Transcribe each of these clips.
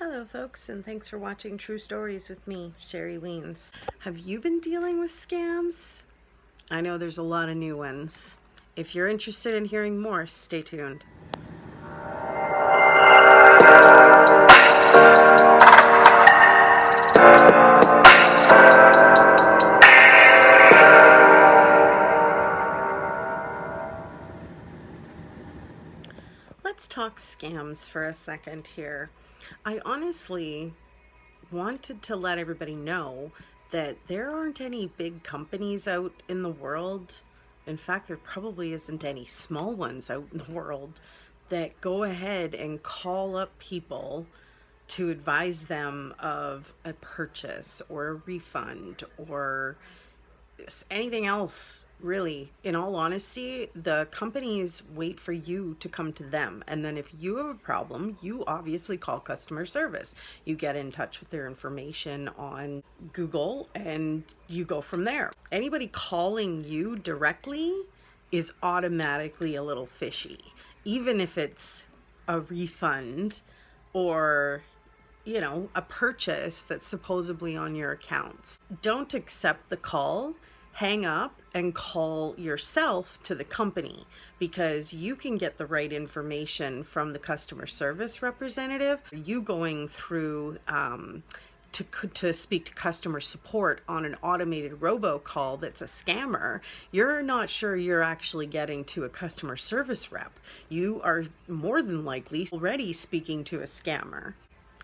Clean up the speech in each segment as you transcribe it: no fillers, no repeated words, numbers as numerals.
Hello folks, and thanks for watching True Stories with me, Sherry Weens. Have you been dealing with scams? I know there's a lot of new ones. If you're interested in hearing more, stay tuned. Let's talk scams for a second here. I honestly wanted to let everybody know that there aren't any big companies out in the world. In fact, there probably isn't any small ones out in the world that go ahead and call up people to advise them of a purchase or a refund or anything else. Really, in all honesty, the companies wait for you to come to them, and then if you have a problem, you obviously call customer service. You get in touch with their information on Google and you go from there. Anybody calling you directly is automatically a little fishy, even if it's a refund or a purchase that's supposedly on your accounts. Don't accept the call, hang up, and call yourself to the company, because you can get the right information from the customer service representative. You going through to speak to customer support on an automated robocall that's a scammer, you're not sure you're actually getting to a customer service rep. You are more than likely already speaking to a scammer.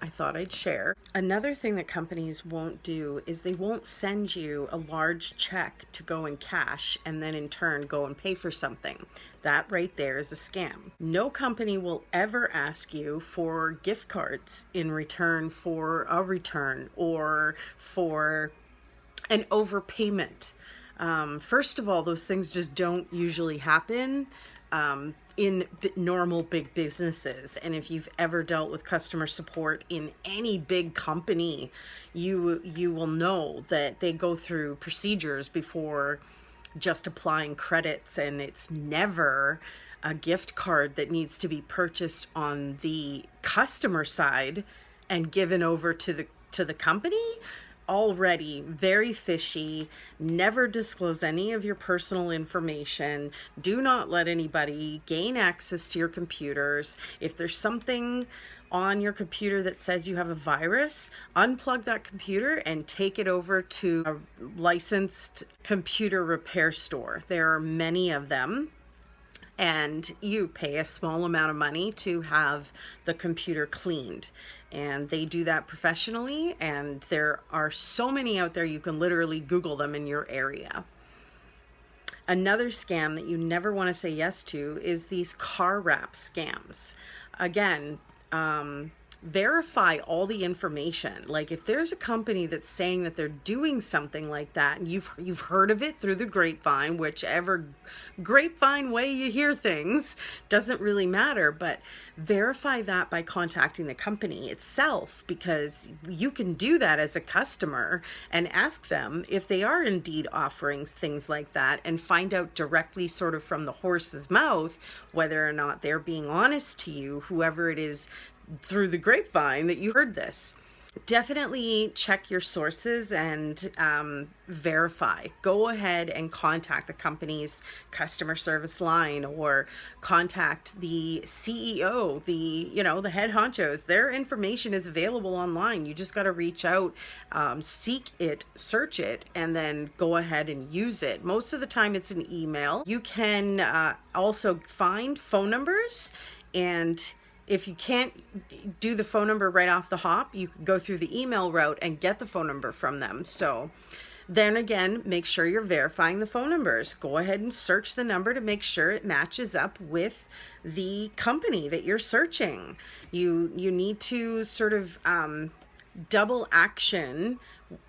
I thought I'd share. Another thing that companies won't do is they won't send you a large check to go in cash and then in turn go and pay for something. That right there is a scam. No company will ever ask you for gift cards in return for a return or for an overpayment. First of all, those things just don't usually happen in normal big businesses. And if you've ever dealt with customer support in any big company, you will know that they go through procedures before just applying credits, and it's never a gift card that needs to be purchased on the customer side and given over to the company. Already very fishy. Never disclose any of your personal information. Do not let anybody gain access to your computers. If there's something on your computer that says you have a virus, unplug that computer and take it over to a licensed computer repair store. There are many of them, and you pay a small amount of money to have the computer cleaned. And they do that professionally, and there are so many out there, you can literally Google them in your area. Another scam that you never want to say yes to is these car wrap scams. Again, verify all the information. Like, if there's a company that's saying that they're doing something like that, and you've heard of it through the grapevine, whichever grapevine way you hear things, doesn't really matter, but verify that by contacting the company itself, because you can do that as a customer and ask them if they are indeed offering things like that, and find out directly, sort of from the horse's mouth, whether or not they're being honest to you, whoever it is through the grapevine that you heard this. Definitely check your sources and verify. Go ahead and contact the company's customer service line, or contact the CEO, the head honchos. Their information is available online. You just got to reach out, seek it, search it, and then go ahead and use it. Most of the time it's an email. You can also find phone numbers, and if you can't do the phone number right off the hop, you can go through the email route and get the phone number from them. So then again, make sure you're verifying the phone numbers. Go ahead and search the number to make sure it matches up with the company that you're searching. You need to sort of double action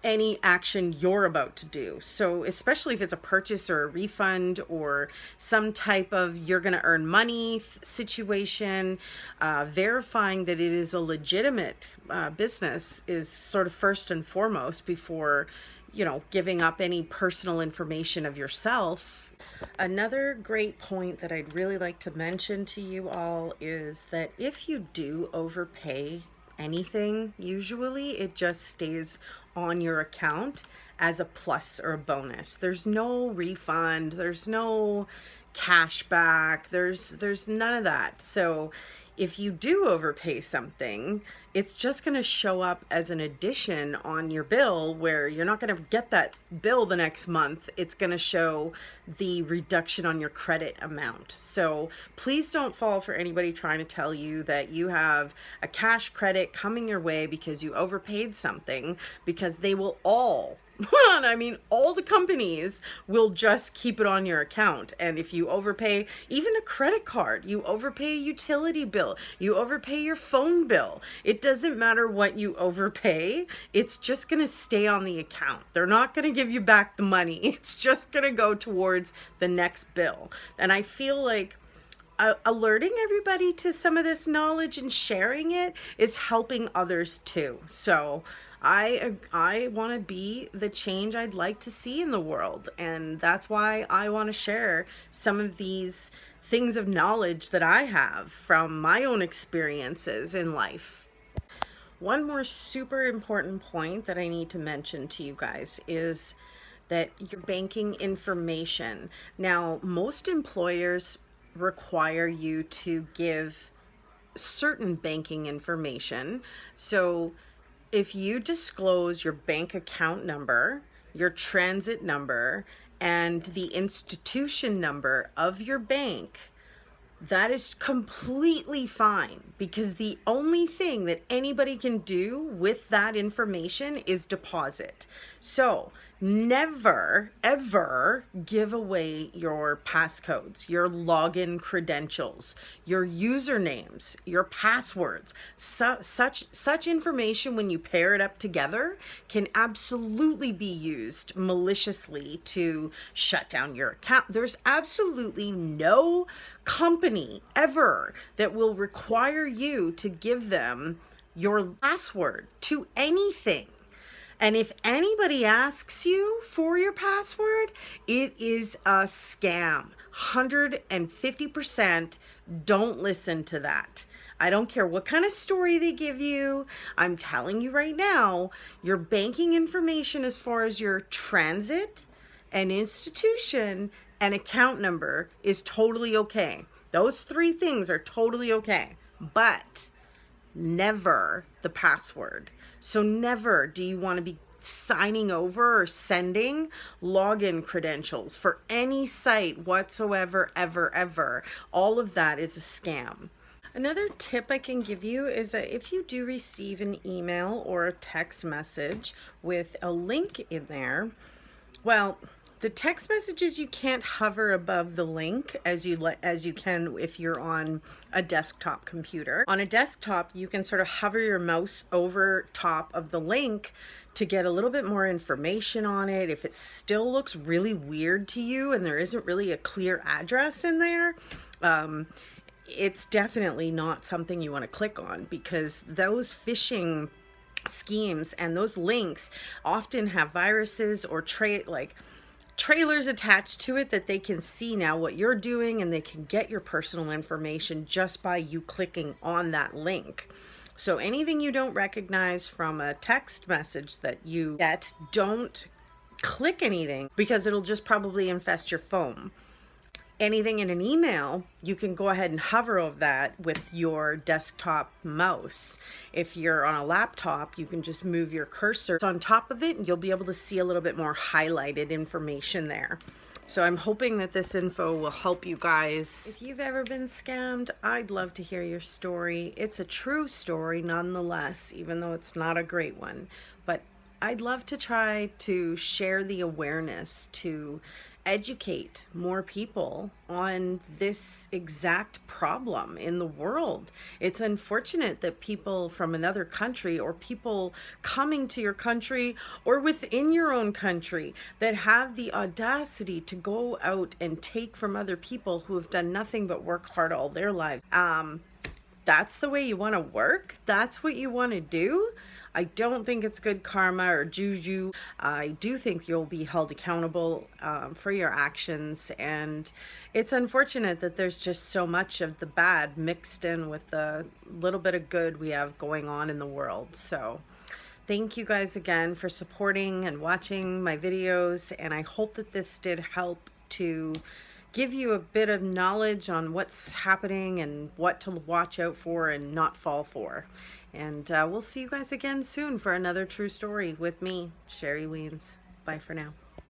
any action you're about to do. So especially if it's a purchase or a refund or some type of you're going to earn money situation, verifying that it is a legitimate business is sort of first and foremost before giving up any personal information of yourself. Another great point that I'd really like to mention to you all is that if you do overpay anything usually. It just stays on your account as a plus or a bonus. There's no refund, there's no cash back, there's none of that. So if you do overpay something, it's just going to show up as an addition on your bill where you're not going to get that bill the next month. It's going to show the reduction on your credit amount. So please don't fall for anybody trying to tell you that you have a cash credit coming your way because you overpaid something, because they will all I mean, all the companies will just keep it on your account. And if you overpay even a credit card, you overpay a utility bill, you overpay your phone bill, it doesn't matter what you overpay, it's just going to stay on the account. They're not going to give you back the money. It's just going to go towards the next bill. And I feel like alerting everybody to some of this knowledge and sharing it is helping others too. So I want to be the change I'd like to see in the world, and that's why I want to share some of these things of knowledge that I have from my own experiences in life. One more super important point that I need to mention to you guys is that your banking information. Now, most employers require you to give certain banking information. So if you disclose your bank account number, your transit number, and the institution number of your bank, that is completely fine, because the only thing that anybody can do with that information is deposit. So never, ever give away your passcodes, your login credentials, your usernames, your passwords. Such information, when you pair it up together, can absolutely be used maliciously to shut down your account. There's absolutely no company ever that will require you to give them your password to anything. And if anybody asks you for your password, it is a scam. 150%. Don't listen to that. I don't care what kind of story they give you. I'm telling you right now, your banking information as far as your transit and institution and account number is totally okay. Those three things are totally okay. But never the password. So never do you want to be signing over or sending login credentials for any site whatsoever, ever. All of that is a scam. Another tip I can give you is that if you do receive an email or a text message with a link in there, well, the text messages, you can't hover above the link as you can if you're on a desktop computer. On a desktop, you can sort of hover your mouse over top of the link to get a little bit more information on it. If it still looks really weird to you and there isn't really a clear address in there, it's definitely not something you want to click on, because those phishing schemes and those links often have viruses or trailers attached to it that they can see now what you're doing, and they can get your personal information just by you clicking on that link. So anything you don't recognize from a text message that you get, don't click anything, because it'll just probably infest your phone. Anything in an email, you can go ahead and hover over that with your desktop mouse. If you're on a laptop, you can just move your cursor on top of it and you'll be able to see a little bit more highlighted information there. So I'm hoping that this info will help you guys. If you've ever been scammed, I'd love to hear your story. It's a true story nonetheless, even though it's not a great one. But I'd love to try to share the awareness to educate more people on this exact problem in the world. It's unfortunate that people from another country, or people coming to your country or within your own country, that have the audacity to go out and take from other people who have done nothing but work hard all their lives. That's the way you want to work? That's what you want to do? I don't think it's good karma or juju. I do think you'll be held accountable for your actions. And it's unfortunate that there's just so much of the bad mixed in with the little bit of good we have going on in the world. So thank you guys again for supporting and watching my videos. And I hope that this did help to give you a bit of knowledge on what's happening and what to watch out for and not fall for. And we'll see you guys again soon for another true story with me, Sherry Weens. Bye for now.